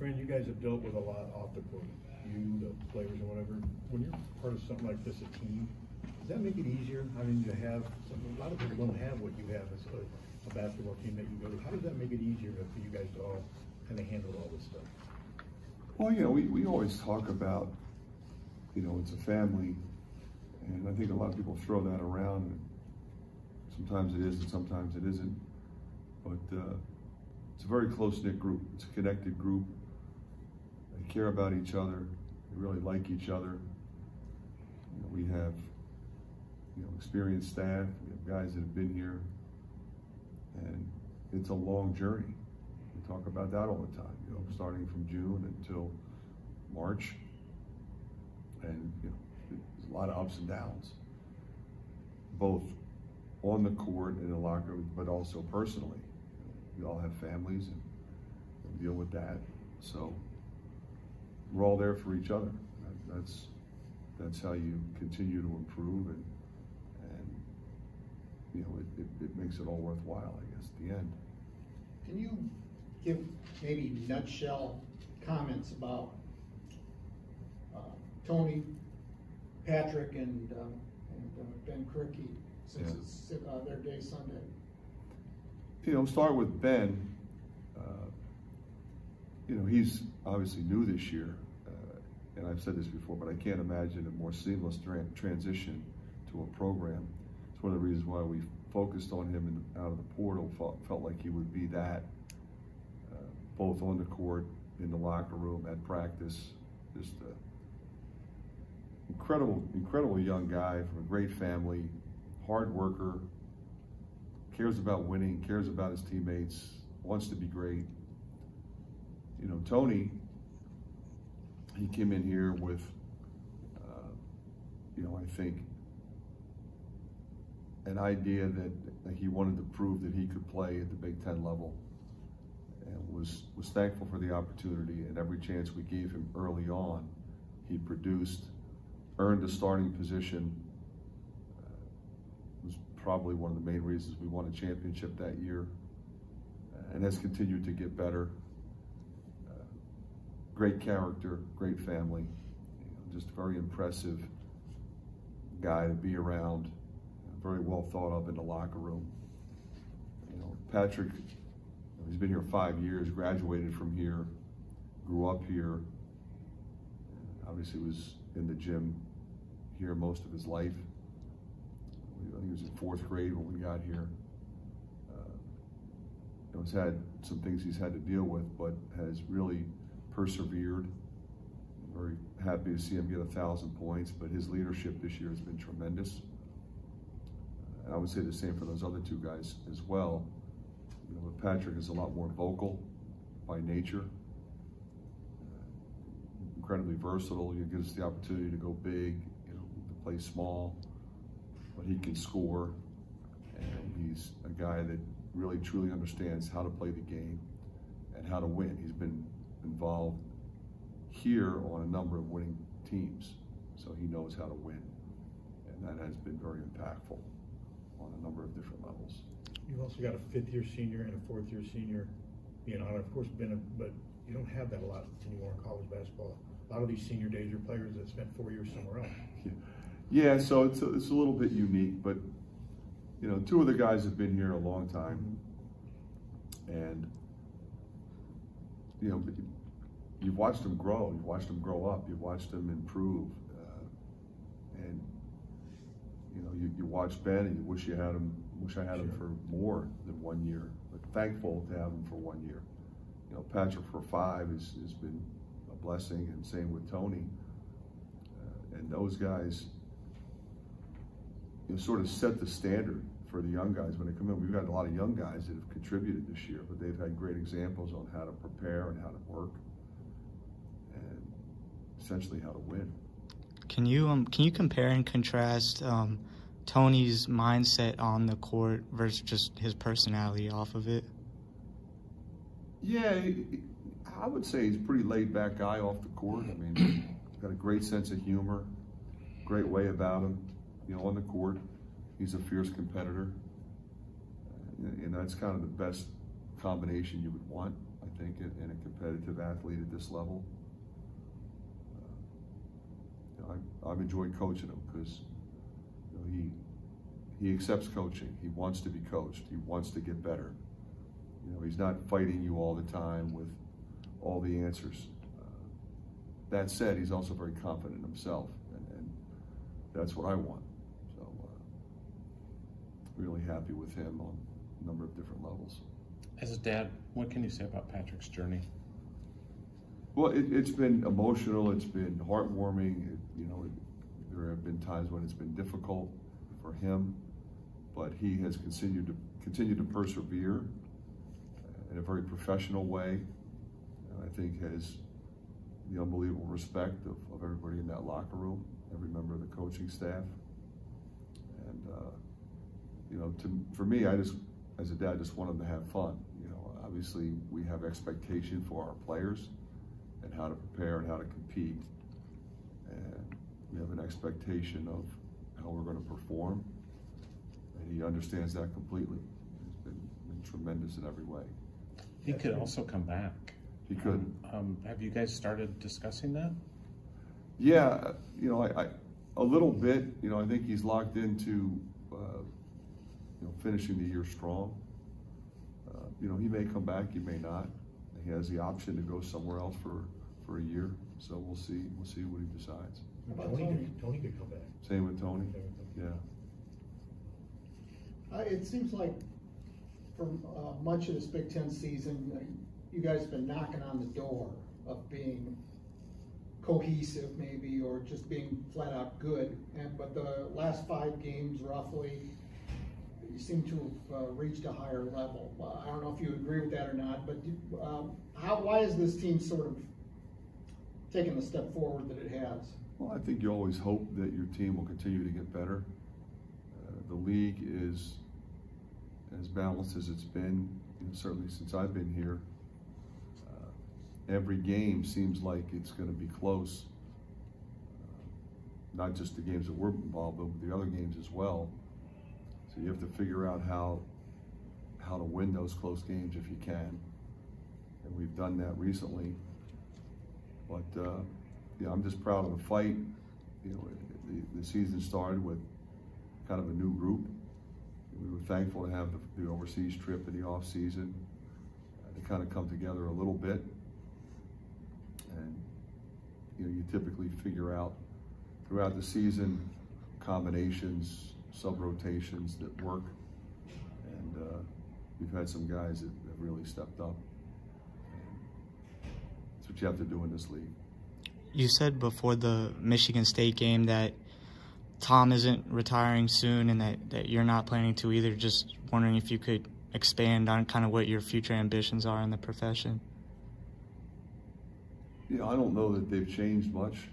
Fran, you guys have dealt with a lot off the court. You, the players and whatever. When you're part of something like this, a team, does that make it easier? I mean, to have something, a lot of people don't have what you have as a basketball team that you go to. How does that make it easier for you guys to all kind of handle all this stuff? Well, we always talk about, it's a family, and I think a lot of people throw that around. And sometimes it is, and sometimes it isn't. But it's a very close-knit group. It's a connected group. They care about each other. They really like each other. We have, experienced staff. We have guys that have been here, and it's a long journey. We talk about that all the time. Starting from June until March, and there's a lot of ups and downs, both on the court and in the locker room, but also personally. We all have families and deal with that. So we're all there for each other. That's how you continue to improve, and it makes it all worthwhile, I guess, at the end. Can you give maybe nutshell comments about Tony, Patrick, and Ben Krikke since it's their day Sunday? Start with Ben. He's obviously new this year, and I've said this before, but I can't imagine a more seamless transition to a program. It's one of the reasons why we focused on him out of the portal. Felt like he would be that, both on the court, in the locker room, at practice. Just an incredible young guy from a great family, hard worker, cares about winning, cares about his teammates, wants to be great. Tony, he came in here with, I think, an idea that he wanted to prove that he could play at the Big Ten level, and was thankful for the opportunity, and every chance we gave him early on, he produced, earned a starting position. Was probably one of the main reasons we won a championship that year, and has continued to get better. Great character, great family, just a very impressive guy to be around, very well thought of in the locker room. Patrick, he's been here 5 years, graduated from here, grew up here, obviously was in the gym here most of his life. I think he was in 4th grade when we got here. He's had some things he's had to deal with, but has really persevered. I'm very happy to see him get 1,000 points, but his leadership this year has been tremendous. And I would say the same for those other two guys as well. Patrick is a lot more vocal by nature, incredibly versatile. He gives us the opportunity to go big, to play small, but he can score, and he's a guy that really truly understands how to play the game and how to win. He's been involved here on a number of winning teams, so he knows how to win, and that has been very impactful on a number of different levels. You've also got a 5th-year senior and a 4th-year senior being on it. Of course, but you don't have that a lot anymore in college basketball. A lot of these senior days are players that spent 4 years somewhere else. Yeah, so it's a little bit unique, but 2 of the guys have been here a long time, and you've watched them grow, you've watched them grow up, you've watched them improve, and you watch Ben and you wish you had him. Wish I had him for more than 1 year, but thankful to have him for 1 year. Patrick for 5 has been a blessing, and same with Tony. And those guys, sort of set the standard for the young guys when they come in. We've got a lot of young guys that have contributed this year, but they've had great examples on how to prepare and how to work, and essentially how to win. Can you compare and contrast Tony's mindset on the court versus just his personality off of it? Yeah, I would say he's a pretty laid-back guy off the court. I mean, got a great sense of humor, great way about him. On the court, he's a fierce competitor, and that's kind of the best combination you would want I think, and a competitive athlete at this level. I've enjoyed coaching him because he accepts coaching. He wants to be coached. He wants to get better. He's not fighting you all the time with all the answers. That said, he's also very confident in himself, and that's what I want. So, really happy with him on a number of different levels. As a dad, what can you say about Patrick's journey? Well, it's been emotional. It's been heartwarming. There have been times when it's been difficult for him, but he has continued to persevere in a very professional way. And I think has the unbelievable respect of everybody in that locker room, every member of the coaching staff. And for me, I just, as a dad, just want him to have fun. Obviously we have expectation for our players and how to prepare and how to compete. And we have an expectation of how we're going to perform. And he understands that completely. He's been tremendous in every way. He could also come back. He could. Have you guys started discussing that? Yeah, I a little bit. I think he's locked into finishing the year strong. He may come back, he may not. He has the option to go somewhere else for a year. So we'll see. We'll see what he decides. Tony could come back. Same with Tony. Yeah. It seems like for much of this Big Ten season, you guys have been knocking on the door of being cohesive, maybe, or just being flat out good. But the last 5 games, roughly, you seem to have reached a higher level. I don't know if you agree with that or not, but why is this team sort of taking the step forward that it has? Well, I think you always hope that your team will continue to get better. The league is as balanced as it's been, certainly since I've been here. Every game seems like it's going to be close. Not just the games that we're involved in, but the other games as well. So you have to figure out how to win those close games if you can. And we've done that recently. But I'm just proud of the fight. The season started with kind of a new group. We were thankful to have the overseas trip in the off season to kind of come together a little bit. And you typically figure out throughout the season combinations, sub-rotations that work. And we've had some guys that have really stepped up. That's what you have to do in this league. You said before the Michigan State game that Tom isn't retiring soon and that you're not planning to either. Just wondering if you could expand on kind of what your future ambitions are in the profession. I don't know that they've changed much.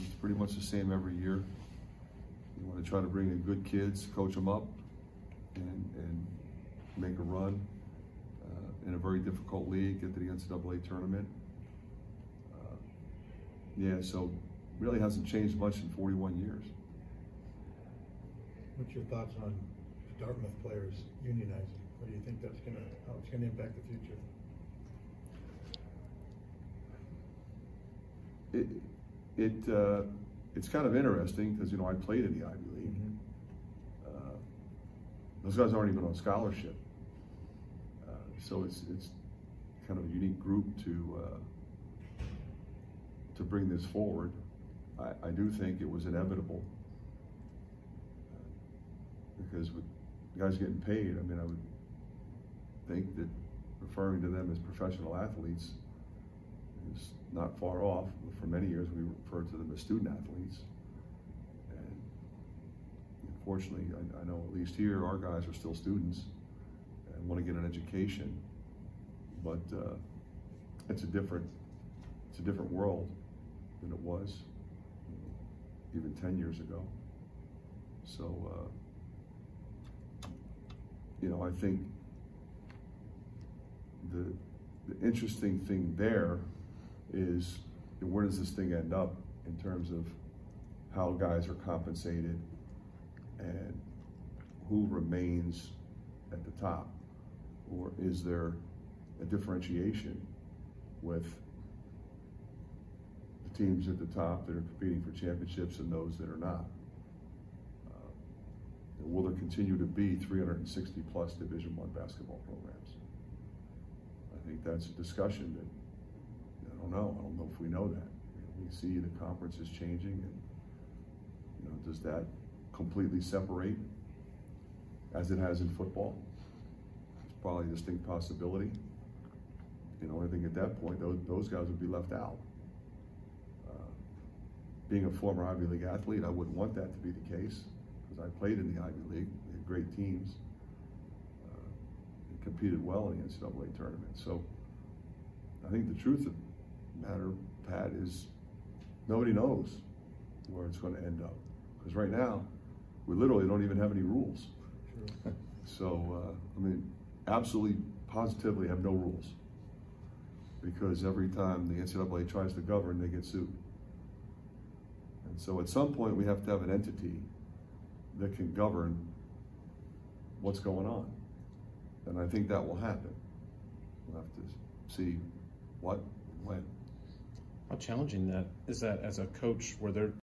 It's pretty much the same every year. You want to try to bring in good kids, coach them up, and make a run in a very difficult league, get to the NCAA tournament. So really hasn't changed much in 41 years. What's your thoughts on Dartmouth players unionizing? What do you think how it's gonna impact the future? It's kind of interesting because I played in the Ivy League. Mm-hmm. Those guys aren't even on scholarship, so it's kind of a unique group to bring this forward. I do think it was inevitable because with guys getting paid, I would think that referring to them as professional athletes is not far off. For many years, we referred to them as student athletes. And unfortunately, I know at least here, our guys are still students and want to get an education. But it's a different world than it was even 10 years ago. So, I think the interesting thing there is where does this thing end up in terms of how guys are compensated and who remains at the top, or is there a differentiation with the teams at the top that are competing for championships and those that are not. Will there continue to be 360 plus Division I basketball programs? I think that's a discussion that I don't know if we know that. We see the conference is changing, and does that completely separate as it has in football? It's probably a distinct possibility. I think at that point those guys would be left out. Being a former Ivy League athlete, I wouldn't want that to be the case, because I played in the Ivy League. We had great teams. And competed well in the NCAA tournament. So I think the truth of the matter, Pat, is nobody knows where it's going to end up. Because right now, we literally don't even have any rules. Sure. So, absolutely, positively have no rules. Because every time the NCAA tries to govern, they get sued. And so at some point, we have to have an entity that can govern what's going on. And I think that will happen. We'll have to see what, when. How challenging that is that as a coach, where they're